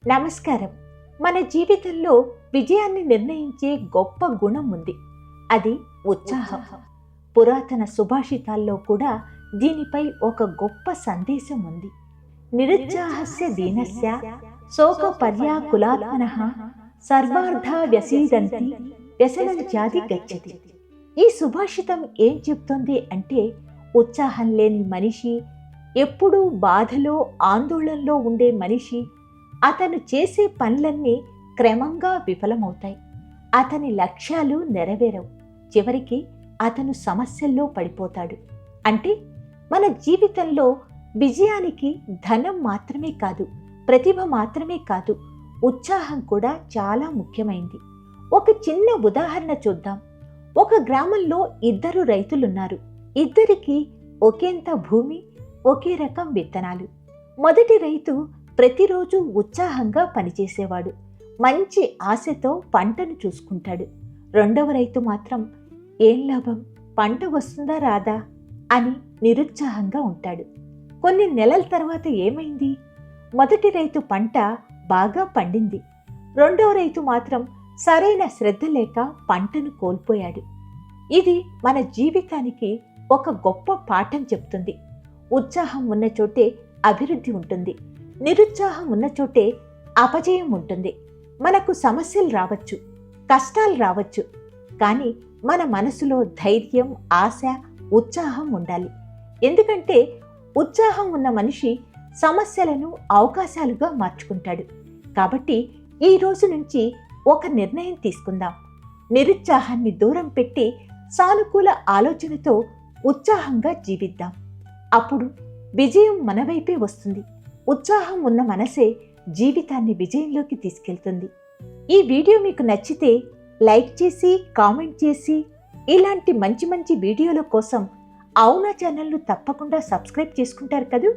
నమస్కారం. మన జీవితంలో విజయాన్ని నిర్ణయించే గొప్ప గుణం ఉంది. అది ఉత్సాహం. పురాతన సుభాషితాల్లో కూడా దీనిపై ఒక గొప్ప సందేశం ఉంది. నిరుత్సాహస్య దీనస్య శోక పర్యాకులాత్మనః సర్వార్థా వ్యసీదంతి వ్యసనం జాతి గచ్చతి. ఈ సుభాషితం ఏం చెప్తుంది అంటే, ఉత్సాహం లేని మనిషి, ఎప్పుడూ బాధలో ఆందోళనలో ఉండే మనిషి, అతను చేసే పనులన్నీ క్రమంగా విఫలమవుతాయి. అతని లక్ష్యాలు నెరవేరవు. చివరికి అతను సమస్యల్లో పడిపోతాడు. అంటే మన జీవితంలో విజయానికి ధనం మాత్రమే కాదు, ప్రతిభ మాత్రమే కాదు, ఉత్సాహం కూడా చాలా ముఖ్యమైంది. ఒక చిన్న ఉదాహరణ చూద్దాం. ఒక గ్రామంలో ఇద్దరు రైతులున్నారు. ఇద్దరికి ఒకేంత భూమి, ఒకే రకం విత్తనాలు. మొదటి రైతు ప్రతిరోజు ఉత్సాహంగా పనిచేసేవాడు. మంచి ఆశతో పంటను చూసుకుంటాడు. రెండవ రైతు మాత్రం ఏం లాభం, పంట వస్తుందా రాదా అని నిరుత్సాహంగా ఉంటాడు. కొన్ని నెలల తర్వాత ఏమైంది? మొదటి రైతు పంట బాగా పండింది. రెండవ రైతు మాత్రం సరైన శ్రద్ధ లేక పంటను కోల్పోయాడు. ఇది మన జీవితానికి ఒక గొప్ప పాఠం చెప్తుంది. ఉత్సాహం ఉన్న చోటే అభివృద్ధి ఉంటుంది. నిరుత్సాహం ఉన్న చోటే అపజయం ఉంటుంది. మనకు సమస్యలు రావచ్చు, కష్టాలు రావచ్చు, కానీ మన మనసులో ధైర్యం, ఆశ, ఉత్సాహం ఉండాలి. ఎందుకంటే ఉత్సాహం ఉన్న మనిషి సమస్యలను అవకాశాలుగా మార్చుకుంటాడు. కాబట్టి ఈ రోజు నుంచి ఒక నిర్ణయం తీసుకుందాం. నిరుత్సాహాన్ని దూరం పెట్టి సానుకూల ఆలోచనతో ఉత్సాహంగా జీవిద్దాం. అప్పుడు విజయం మన వైపే వస్తుంది. ఉత్సాహం ఉన్న మనసే జీవితాన్ని విజయంలోకి తీసుకెళ్తుంది. ఈ వీడియో మీకు నచ్చితే లైక్ చేసి, కామెంట్ చేసి, ఇలాంటి మంచి మంచి వీడియోల కోసం అవునా ఛానల్ను తప్పకుండా సబ్స్క్రైబ్ చేసుకుంటారు కదూ.